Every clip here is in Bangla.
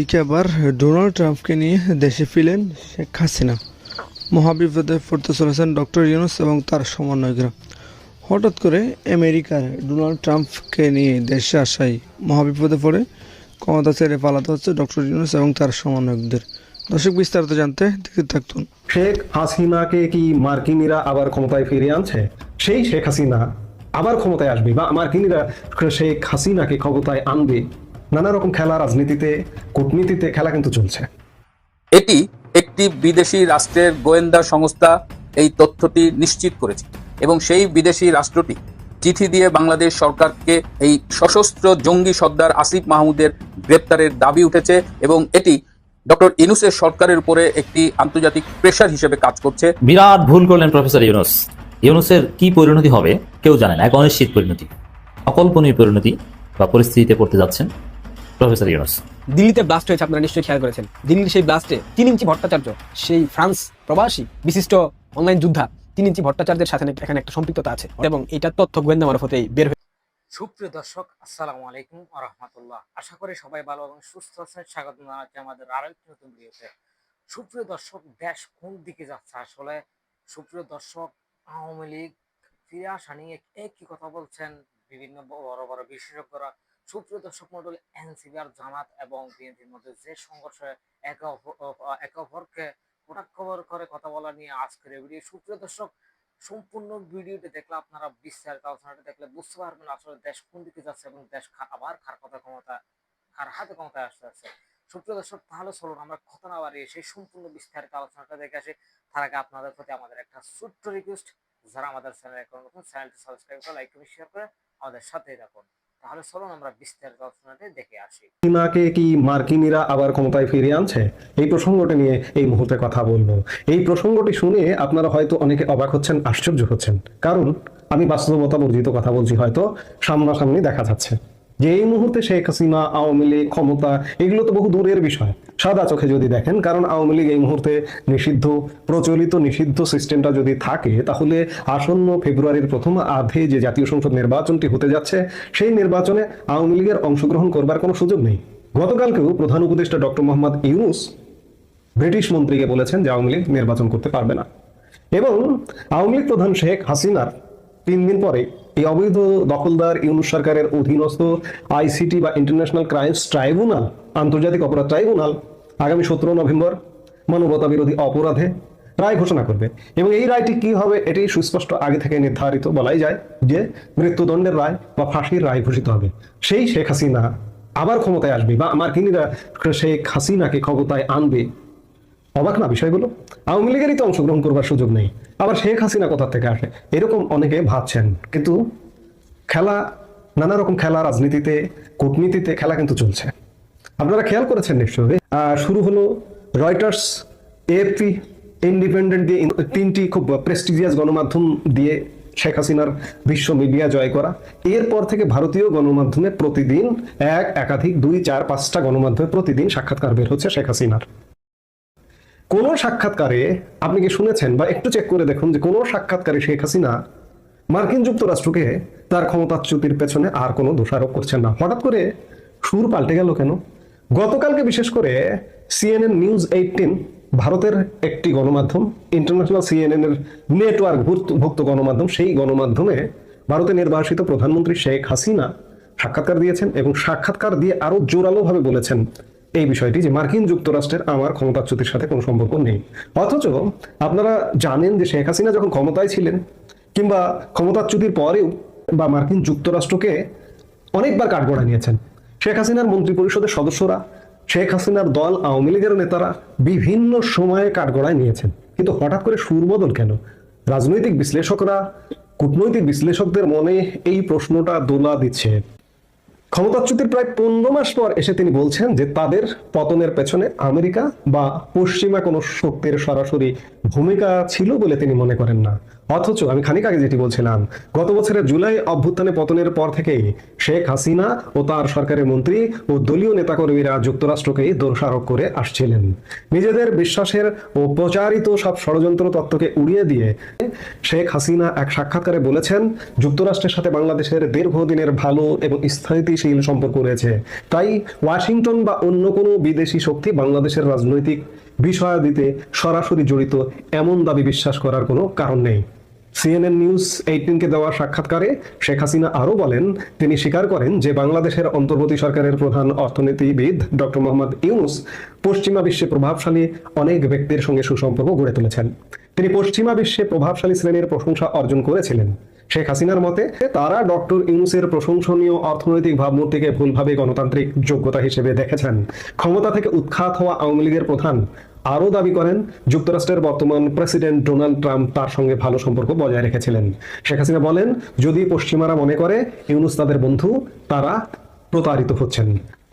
এদিকে আবার ডোনাল্ড ট্রাম্পকে নিয়ে দেশে ফিরলেন শেখ হাসিনা। মহাবিপদে পড়তে চলেছেন ডক্টর ইউনূস এবং তার সমন্বয়করা। হঠাৎ করে আমেরিকার ডোনাল্ড ট্রাম্পকে নিয়ে দেশে আসায় মহাবিপদে পড়ে ক্ষমতা ছেড়ে পালাতে হচ্ছে ডক্টর ইউনূস এবং তার সমন্বয়কদের। দর্শক, বিস্তারিত জানতে দেখতে থাকুন। শেখ হাসিনাকে কি মার্কিনীরা আবার ক্ষমতায় ফিরিয়ে আনছে? সেই শেখ হাসিনা আবার ক্ষমতায় আসবে বা মার্কিনীরা শেখ হাসিনাকে ক্ষমতায় আনবে? নানা রকম খেলা, রাজনীতিতে, কূটনীতিতে খেলা কিন্তু চলছে। এটি একটি বিদেশি রাষ্ট্রের গোয়েন্দা সংস্থা এই তথ্যটি নিশ্চিত করেছে এবং সেই বিদেশি রাষ্ট্রটি চিঠি দিয়ে বাংলাদেশ সরকারকে এই সশস্ত্র জঙ্গি সর্দার আসিফ মাহমুদের গ্রেপ্তারের দাবি উঠেছে এবং এটি ডক্টর ইউনূসের সরকারের উপরে একটি আন্তর্জাতিক প্রেশার হিসেবে কাজ করছে। বিরাট ভুল করলেন প্রফেসর ইউনূস। ইউনূসের কি পরিণতি হবে কেউ জানে না, এক অনিশ্চিত পরিণতি, অকল্পনীয় পরিণতি বা পরিস্থিতিতে পড়তে যাচ্ছেন প্রফেসর ইউনূস। দিল্লিতে ব্লাস্ট হয়েছে, আপনারা নিশ্চয়ই খেয়াল করেছেন। দিল্লির সেই ব্লাস্টে 3 ইঞ্চি ভট্টাচার্য, সেই ফ্রান্স প্রবাসী বিশিষ্ট অনলাইন যোদ্ধা 3 ইঞ্চি ভট্টাচার্যের সাথে এখানে একটা সম্পৃক্ততা আছে এবং এটা তথ্য গোয়েন্দা মারফতেই বের হয়ে। সুপ্রিয় দর্শক, আসসালামু আলাইকুম ওয়া রাহমাতুল্লাহ। আশা করি সবাই ভালো এবং সুস্থ আছেন। স্বাগত জানাচ্ছি আমাদের আরেকটি নতুন ভিডিওতে। সুপ্রিয় দর্শক, দেশ কোন দিকে যাচ্ছে আসলে? সুপ্রিয় দর্শক, আওয়ামী লীগ ফিরে আসা নিয়ে একই কথা বলছেন বিভিন্ন বড় বড় বিশেষজ্ঞরা। সুপ্রিয় দর্শক মণ্ডলী, এনসিপি আর জামাত এবং বিএনপির মধ্যে যে সংঘর্ষে একে অপরকে কটাক্ষ করে কথা বলা নিয়ে আজকের এই ভিডিও। সুপ্রিয় দর্শক, সম্পূর্ণ ভিডিওটি দেখলে আপনারা বিস্তারিত আলোচনাটা দেখলে বুঝতে পারবেন আসলে দেশ কোন দিকে যাচ্ছে এবং দেশ আবার কার হাতে ক্ষমতায় আসতে যাচ্ছে। সুপ্রিয় দর্শক, তাহলে চলুন আমরা কথা না বাড়িয়ে সেই সম্পূর্ণ বিস্তারিত আলোচনাটা দেখে আসি। তার আগে আপনাদের প্রতি আমাদের একটা ছোট্ট রিকোয়েস্ট, যারা আমাদের চ্যানেলে এখন নতুন, চ্যানেলটি সাবস্ক্রাইব করে লাইক করে শেয়ার করে আমাদের সাথেই থাকুন। তাহলে চলুন আমরা বিস্তারিত আলোচনাটা দেখে আসি। হাসিনাকে কি মার্কিনীরা আবার ক্ষমতায় ফিরিয়ে আনছে? এই প্রসঙ্গটি নিয়ে এই মুহূর্তে কথা বলবো। এই প্রসঙ্গটি শুনে আপনারা হয়তো অনেকে অবাক হচ্ছেন, আশ্চর্য হচ্ছেন, কারণ আমি বাস্তবতা বর্জিত কথা বলছি। হয়তো সামনাসামনি দেখা যাচ্ছে যে এই মুহূর্তে শেখ হাসিনা, আওয়ামী লীগ, ক্ষমতা, এগুলো তো বহু দূরের বিষয় সাদা চোখে যদি দেখেন। কারণ আওয়ামী লীগ এই মুহূর্তে নিষিদ্ধ, প্রচলিত নিষিদ্ধ সিস্টেমটা যদি থাকে, তাহলে আসন্ন ফেব্রুয়ারির প্রথম আধে যে জাতীয় সংসদ নির্বাচনটি হতে যাচ্ছে, সেই নির্বাচনে আওয়ামী লীগের অংশগ্রহণ করবার কোনো সুযোগ নেই। গতকালকেও প্রধান উপদেষ্টা ডক্টর মোহাম্মদ ইউনূস ব্রিটিশ মন্ত্রীকে বলেছেন যে আওয়ামী লীগ নির্বাচন করতে পারবে না। এবং আওয়ামী লীগ প্রধান শেখ হাসিনার 3 দিন পরে এই অবৈধ দখলদার ইউনূস সরকারের অধীনস্থ আইসিটি বা ইন্টারন্যাশনাল ক্রাইমস ট্রাইব্যুনাল, আন্তর্জাতিক অপরাধ ট্রাইব্যুনাল, আগামী 17 নভেম্বর মানবতা বিরোধী অপরাধে রায় ঘোষণা করবে। এবং এই রায়টি কি হবে এটি সুস্পষ্ট আগে থেকে নির্ধারিত, বলাই যায় যে মৃত্যুদণ্ডের রায় বা ফাঁসির রায় ঘোষিত হবে। সেই শেখ হাসিনা আবার ক্ষমতায় আসবে বা মার্কিনীরা শেখ হাসিনাকে ক্ষমতায় আনবে। অবাক না বিষয়গুলো? আওয়ামী লীগেরই তো অংশগ্রহণ করবার সুযোগ নেই, আবার শেখ হাসিনা কোথা থেকে আসে, এরকম অনেকে ভাবছেন। কিন্তু খেলা, নানা রকম খেলা, রাজনীতিতে, কূটনীতিতে খেলা কিন্তু চলছে। আপনারা খেয়াল করেছেন নিশ্চয়ই। শুরু হলো রয়টার্স, এএফপি, ইন্ডিপেন্ডেন্ট দিয়ে 3টি খুব প্রেস্টিজিয়াস গণমাধ্যম দিয়ে শেখ হাসিনার বিশ্ব মিডিয়া জয় করা। এরপর থেকে ভারতীয় গণমাধ্যমে প্রতিদিন একাধিক 2, 4, 5টা গণমাধ্যমে প্রতিদিন সাক্ষাৎকার বের হচ্ছে শেখ হাসিনার। কোন সাক্ষাৎকারে আপনি কি শুনেছেন বা একটু চেক করে দেখুন যে কোন সাক্ষাৎকারে শেখ হাসিনা মার্কিন যুক্তরাষ্ট্রকে তার ক্ষমতাচ্যুতির পেছনে আর কোনো দোষারোপ করছেন না? হঠাৎ করে সুর পাল্টে গেল কেন? গতকালকে বিশেষ করে CNN নিউজ 18, ভারতের একটি গণমাধ্যম, ইন্টারন্যাশনাল CNN এর নেটওয়ার্ক ভুক্ত গণমাধ্যম, সেই গণমাধ্যমে ভারতে নির্বাসিত প্রধানমন্ত্রী শেখ হাসিনা সাক্ষাৎকার দিয়েছেন এবং সাক্ষাৎকার দিয়ে আরো জোরালোভাবে বলেছেন এই বিষয়টি যে মার্কিন যুক্তরাষ্ট্রের আমার ক্ষমতাচ্যুতির সাথে কোনো সম্পর্ক নেই। অথচ আপনারা জানেন যে শেখ হাসিনা যখন ক্ষমতায় ছিলেন কিংবা ক্ষমতাচ্যুতির পরেও বা মার্কিন যুক্তরাষ্ট্রকে অনেকবার কাঠগড়ায় নিয়েছেন। শেখ হাসিনার মন্ত্রী পরিষদের সদস্যরা, শেখ হাসিনার দল, আওয়ামী লীগের নেতারা বিভিন্ন সময়ে কাঠগড়ায় নিয়েছেন। কিন্তু হঠাৎ করে সুর বদল কেন? রাজনৈতিক বিশ্লেষকরা, কূটনৈতিক বিশ্লেষকদের মনে এই প্রশ্নটা দোলা দিচ্ছে। ক্ষমতাচ্যুতির প্রায় 15 মাস পর এসে তিনি বলছেন যে তাদের পতনের পেছনে আমেরিকা বা পশ্চিমা কোনো শক্তির সরাসরি ভূমিকা ছিল বলে তিনি মনে করেন না। অথচ আমি খানিক আগে যেটি বলছিলাম, গত বছরের জুলাই অভ্যুত্থানে পতনের পর থেকেই শেখ হাসিনা ও তার সরকারের মন্ত্রী ও দলীয় নেতাকর্মীরা যুক্তরাষ্ট্রকেই দোষারোপ করে আসছিলেন। নিজেদের বিশ্বাসের ও প্রচারিত সব ষড়যন্ত্র তত্ত্বকে উড়িয়ে দিয়ে শেখ হাসিনা এক সাক্ষাৎকারে বলেছেন, যুক্তরাষ্ট্রের সাথে বাংলাদেশের দীর্ঘদিনের ভালো এবং স্থিতিশীল সম্পর্ক রয়েছে, তাই ওয়াশিংটন বা অন্য কোনো বিদেশি শক্তি বাংলাদেশের রাজনৈতিক বিষয়াদিতে সরাসরি জড়িত এমন দাবি বিশ্বাস করার কোনো কারণ নেই। CNN নিউজ 18-কে দেওয়া সাক্ষাৎকারে শেখ হাসিনা আরও বলেন, তিনি স্বীকার করেন যে বাংলাদেশের অন্তর্বর্তী সরকারের প্রধান অর্থনীতিবিদ ডক্টর মোহাম্মদ ইউনূস পশ্চিমা বিশ্বে প্রভাবশালী অনেক ব্যক্তির সঙ্গে সুসম্পর্ক গড়ে তুলেছেন। তিনি পশ্চিমা বিশ্বে প্রভাবশালী শ্রেণীর প্রশংসা অর্জন করেছিলেন। শেখ হাসিনার মতে তারা ডক্টর ইউনূসের প্রশংসনীয় অর্থনৈতিক ভাবমূর্তিকে ভুলভাবে গণতান্ত্রিক যোগ্যতা হিসেবে দেখেছেন। ক্ষমতা থেকে উৎখাত হওয়া আওয়ামী লীগের প্রধান আরও দাবি করেন, যুক্তরাষ্ট্রের বর্তমান প্রেসিডেন্ট ডোনাল্ড ট্রাম্প তার সঙ্গে ভালো সম্পর্ক বজায় রেখেছিলেন। শেখ হাসিনা বলেন, যদি পশ্চিমারা মনে করে ইউনূস তাদের বন্ধু, তারা প্রতারিত হচ্ছেন।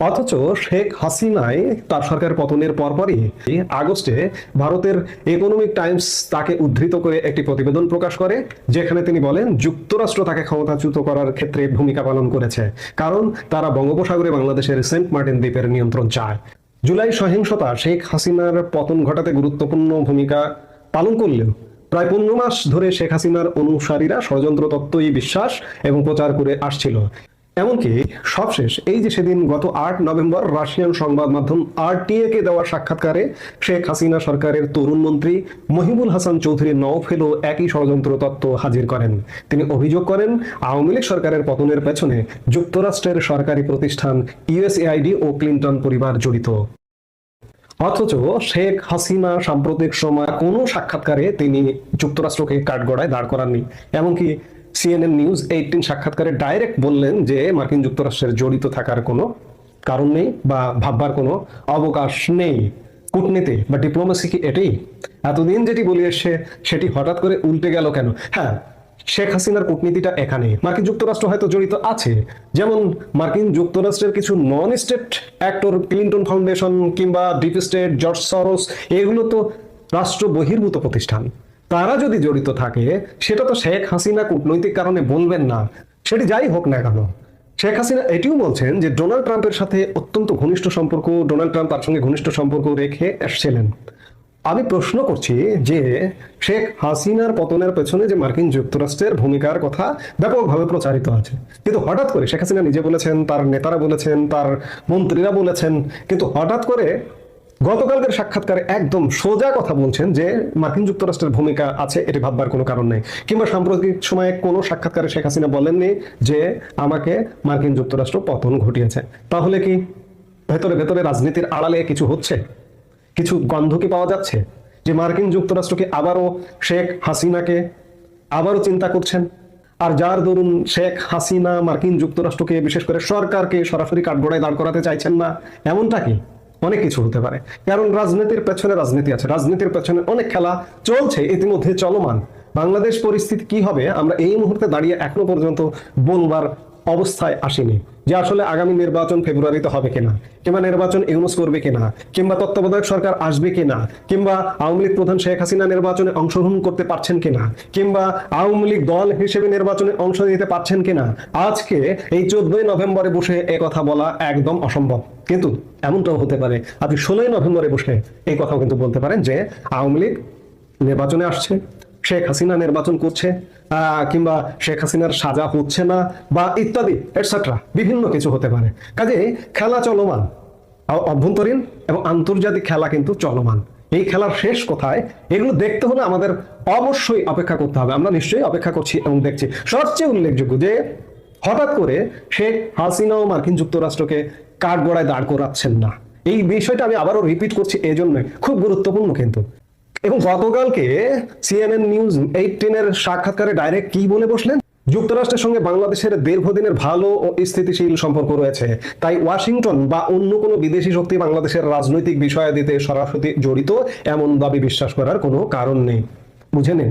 অথচ শেখ হাসিনায় তার সরকার পতনের পরপরই আগস্টে ভারতের ইকোনমিক টাইমস তাকে উদ্ধৃত করে একটি প্রতিবেদন প্রকাশ করে, যেখানে তিনি বলেন যুক্তরাষ্ট্র তাকে ক্ষমতাচ্যুত করার ক্ষেত্রে ভূমিকা পালন করেছে, কারণ তারা বঙ্গোপসাগরে বাংলাদেশের সেন্ট মার্টিন দ্বীপের নিয়ন্ত্রণ চায়। জুলাই সহিংসতা শেখ হাসিনার পতন ঘটাতে গুরুত্বপূর্ণ ভূমিকা পালন করলেও প্রায় 15 মাস ধরে শেখ হাসিনার অনুসারীরা ষড়যন্ত্র তত্ত্বই বিশ্বাস এবং প্রচার করে আসছিল। এমনকি সবশেষ এই যে সেদিন গত 8 নভেম্বর রাশিয়ান সংবাদ মাধ্যম RTA-কে দেওয়া সাক্ষাৎকারে শেখ হাসিনা সরকারের তরুণ মন্ত্রী মহিবুল হাসান চৌধুরী নওফেলও একই ষড়যন্ত্র তত্ত্ব হাজির করেন। তিনি অভিযোগ করেন, আওয়ামী লীগ সরকারের পতনের পেছনে যুক্তরাষ্ট্রের সরকারি প্রতিষ্ঠান USAID ও ক্লিন্টন পরিবার জড়িত। অথচ শেখ হাসিনা সাম্প্রতিক সময় কোনো সাক্ষাৎকারে তিনি যুক্তরাষ্ট্রকে কাঠগড়ায় দাঁড় করাননি। এমনকি CNN নিউজ 18 সাক্ষাৎকারে ডাইরেক্ট বললেন যে মার্কিন যুক্তরাষ্ট্রের জড়িত থাকার কোনো কারণ নেই বা ভাববার কোনো অবকাশ নেই। কূটনীতি বা ডিপ্লোমেসি কি এটাই? এতদিন যেটি বলে এসছে সেটি হঠাৎ করে উল্টে গেল কেন? হ্যাঁ, শেখ হাসিনার কূটনীতিটা এখানে। মার্কিন যুক্তরাষ্ট্র হয়তো জড়িত আছে, যেমন মার্কিন যুক্তরাষ্ট্রের কিছু non state actor, Clinton foundation কিংবা ডিপ স্টেট, জর্জ সরোস, এগুলো তো রাষ্ট্র বহির্ভূত প্রতিষ্ঠান। তারা যদি জড়িত থাকে সেটা তো শেখ হাসিনা কূটনৈতিক কারণে বলবেন না, সেটি যাই হোক না কেন। শেখ হাসিনা এটিও বলছেন যে ডোনাল্ড ট্রাম্পের সাথে অত্যন্ত ঘনিষ্ঠ সম্পর্ক, ডোনাল্ড ট্রাম্প তার সঙ্গে ঘনিষ্ঠ সম্পর্ক রেখে এসেছিলেন। আমি প্রশ্ন করছি যে শেখ হাসিনার পতনের পেছনে যে মার্কিন যুক্তরাষ্ট্রের ভূমিকার কথা ব্যাপকভাবে প্রচারিত আছে, কিন্তু হঠাৎ করে শেখ হাসিনা নিজে বলেছেন, তার নেতারা বলেছেন, তার মন্ত্রীরা বলেছেন, কিন্তু হঠাৎ করে গতকালকের সাক্ষাৎকারে একদম সোজা কথা বলছেন যে মার্কিন যুক্তরাষ্ট্রের ভূমিকা আছে, এটি ভাববার কোনো কারণ নেই। কিংবা সাম্প্রতিক সময়ে কোনো সাক্ষাৎকারে শেখ হাসিনা বলেননি যে আমাকে মার্কিন যুক্তরাষ্ট্র পতন ঘটিয়েছে। তাহলে কি ভেতরে ভেতরে রাজনীতির আড়ালে কিছু হচ্ছে? কিছু গন্ধ কি পাওয়া যাচ্ছে যে মার্কিন যুক্তরাষ্ট্রকে আবারও শেখ হাসিনাকে আবারও চিন্তা করছেন? আর যার দরুন শেখ হাসিনা মার্কিন যুক্তরাষ্ট্রকে, বিশেষ করে সরকারকে সরাসরি কাঠগড়ায় দাঁড় করাতে চাইছেন না, এমনটা কি? অনেক কিছু হতে পারে, কারণ রাজনীতির পেছনে রাজনীতি আছে, রাজনীতির পেছনে অনেক খেলা চলছে, ইতিমধ্যে চলমান। বাংলাদেশ পরিস্থিতি কি হবে আমরা এই মুহূর্তে দাঁড়িয়ে এখনো পর্যন্ত বলবার অবস্থায় আসেনি যে আসলে আগামী নির্বাচন ফেব্রুয়ারিতে হবে কিনা, কিংবা নির্বাচন ইউনূস করবে কিনা, কিংবা তত্ত্বাবধায়ক সরকার আসবে কিনা, কিংবা আওয়ামী লীগ প্রধান শেখ হাসিনা নির্বাচনে অংশগ্রহণ করতে পারছেন কিনা, কিংবা আওয়ামী লীগ দল হিসেবে নির্বাচনে অংশ নিতে পারছেন কিনা। আজকে এই 14 নভেম্বরে বসে কথা বলা একদম অসম্ভব, কিন্তু এমনটাও হতে পারে আপনি 16 নভেম্বরে বসে এই কথাও কিন্তু বলতে পারেন যে আওয়ামী লীগ নির্বাচনে আসছে, শেখ হাসিনা নির্বাচন করছে, কিংবা শেখ হাসিনার সাজা হচ্ছে না, বা ইত্যাদি এটসেট্রা বিভিন্ন কিছু হতে পারে। কাজে খেলা চলমান, অভ্যন্তরীণ এবং আন্তর্জাতিক খেলা কিন্তু চলমান। এই খেলার শেষ কোথায়, এগুলো দেখতে হলে আমাদের অবশ্যই অপেক্ষা করতে হবে। আমরা নিশ্চয়ই অপেক্ষা করছি এবং দেখছি। সবচেয়ে উল্লেখযোগ্য যে হঠাৎ করে শেখ হাসিনা ও মার্কিন যুক্তরাষ্ট্রকে কাঠগড়ায় দাঁড় করাচ্ছেন না, এই বিষয়টা আমি আবারও রিপিট করছি, এই জন্য খুব গুরুত্বপূর্ণ কিন্তু। এবং গতকালকে CNN নিউজ 18-এর সাক্ষাৎকারে ডাইরেক্ট কি বলে বসলেন, যুক্তরাষ্ট্রের সঙ্গে বাংলাদেশের দীর্ঘদিনের ভালো ও স্থিতিশীল সম্পর্ক রয়েছে, তাই ওয়াশিংটন বা অন্য কোনো বিদেশি শক্তি বাংলাদেশের রাজনৈতিক বিষয়াদিতে সরাসরি জড়িত এমন দাবি বিশ্বাস করার কোনো কারণ নেই। বুঝে নিন,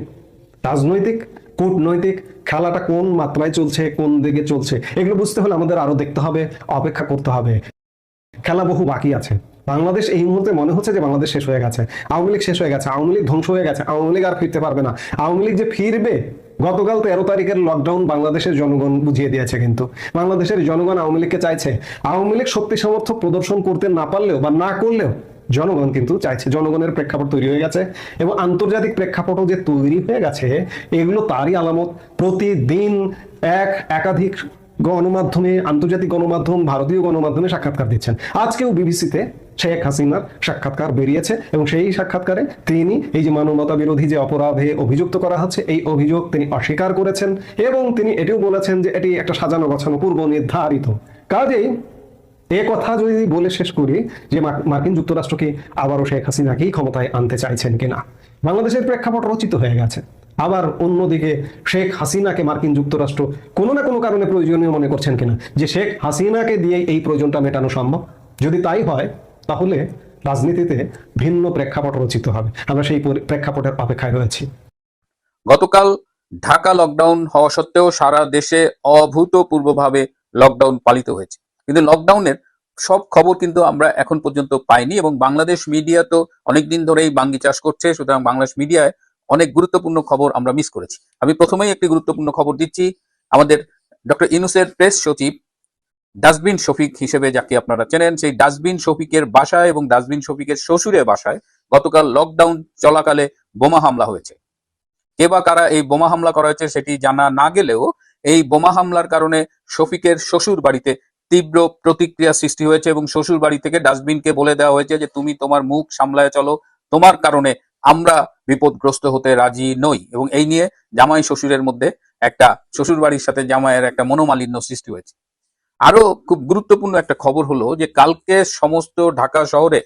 রাজনৈতিক কূটনৈতিক খেলাটা কোন মাত্রায় চলছে, কোন দিকে চলছে, এগুলো বুঝতে হলে আমাদের আরো দেখতে হবে, অপেক্ষা করতে হবে। খেলা বহু বাকি আছে। বাংলাদেশ এই মুহূর্তে মনে হচ্ছে যে বাংলাদেশ শেষ হয়ে গেছে, আওয়ামী লীগ শেষ হয়ে গেছে, আওয়ামী লীগ ধ্বংস হয়ে গেছে, আওয়ামী লীগ আর ফিরতে পারবে না। আওয়ামী লীগ যে ফিরবে, গতকাল 13 তারিখের লকডাউন বাংলাদেশের জনগণ বুঝিয়ে দিয়েছে। কিন্তু বাংলাদেশের জনগণ আওয়ামী লীগকে চাইছে। আওয়ামী লীগ শক্তি সামর্থ্য প্রদর্শন করতে না পারলেও বা না করলেও জনগণ কিন্তু চাইছে। জনগণের প্রেক্ষাপট তৈরি হয়ে গেছে এবং আন্তর্জাতিক প্রেক্ষাপটও যে তৈরি হয়ে গেছে, এগুলো তারই আলামত। প্রতিদিন একাধিক গণমাধ্যমে, আন্তর্জাতিক গণমাধ্যম, ভারতীয় গণমাধ্যমে সাক্ষাৎকার দিচ্ছেন। আজকেও বিবিসিতে শেখ হাসিনার সাক্ষাৎকার বেরিয়েছে এবং সেই সাক্ষাৎকারে তিনি এই যে মানবতা বিরোধী যে অপরাধে অভিযুক্ত করা হচ্ছে, এই অভিযোগ তিনি অস্বীকার করেছেন এবং তিনি এটিও বলেছেন যে এটি একটা সাজানো গোছানো পূর্ব নির্ধারিত। কাজেই এ কথা যদি বলে শেষ করি যে মার্কিন যুক্তরাষ্ট্র কি আবারও শেখ হাসিনাকেই ক্ষমতায় আনতে চাইছেন কিনা, বাংলাদেশের প্রেক্ষাপট রচিত হয়ে গেছে। আবার অন্যদিকে শেখ হাসিনাকে মার্কিন যুক্তরাষ্ট্র কোনো না কোনো কারণে প্রয়োজনীয় মনে করছেন কিনা, যে শেখ হাসিনাকে দিয়ে এই প্রয়োজনটা মেটানো সম্ভব। যদি তাই হয় তাহলে রাজনীতিতে ভিন্ন প্রেক্ষাপট রচিত হবে। আমরা সেই প্রেক্ষাপটের অপেক্ষায় রয়েছি। গতকাল ঢাকা লকডাউন হওয়া সত্ত্বেও সারা দেশে অভূতপূর্বভাবে লকডাউন পালিত হয়েছে, কিন্তু লকডাউনের সব খবর কিন্তু আমরা এখন পর্যন্ত পাইনি এবং বাংলাদেশ মিডিয়া তো অনেকদিন ধরেই বাঙ্গি চাষ করছে, সুতরাং বাংলাদেশ মিডিয়ায় অনেক গুরুত্বপূর্ণ খবর আমরা মিস করেছি। আমি প্রথমেই একটি গুরুত্বপূর্ণ খবর দিচ্ছি। আমাদের ডক্টর ইউনূসের প্রেস সচিব ডাস্টবিন শফিক হিসেবে যাকে আপনারা চেনেন, সেই ডাস্টবিন শফিকের বাসায় এবং ডাস্টবিন শফিকের শ্বশুরের বাসায় গতকাল লকডাউন চলাকালে বোমা হামলা হয়েছে। কে বা কারা এই বোমা হামলা করা হয়েছে সেটি জানা না গেলেও এই বোমা হামলার কারণে শফিকের শ্বশুর বাড়িতে তীব্র প্রতিক্রিয়া সৃষ্টি হয়েছে এবং শ্বশুর বাড়ি থেকে ডাস্টবিনকে বলে দেওয়া হয়েছে যে তুমি তোমার মুখ সামলায় চলো, তোমার কারণে আমরা বিপদগ্রস্ত হতে রাজি নই। এবং এই নিয়ে জামাই শ্বশুরের মধ্যে একটা, শ্বশুর বাড়ির সাথে জামাইয়ের একটা মনোমালিন্য সৃষ্টি হয়েছে। আরো খুব গুরুত্বপূর্ণ একটা খবর হলো যে কালকে সমস্ত ঢাকা শহরে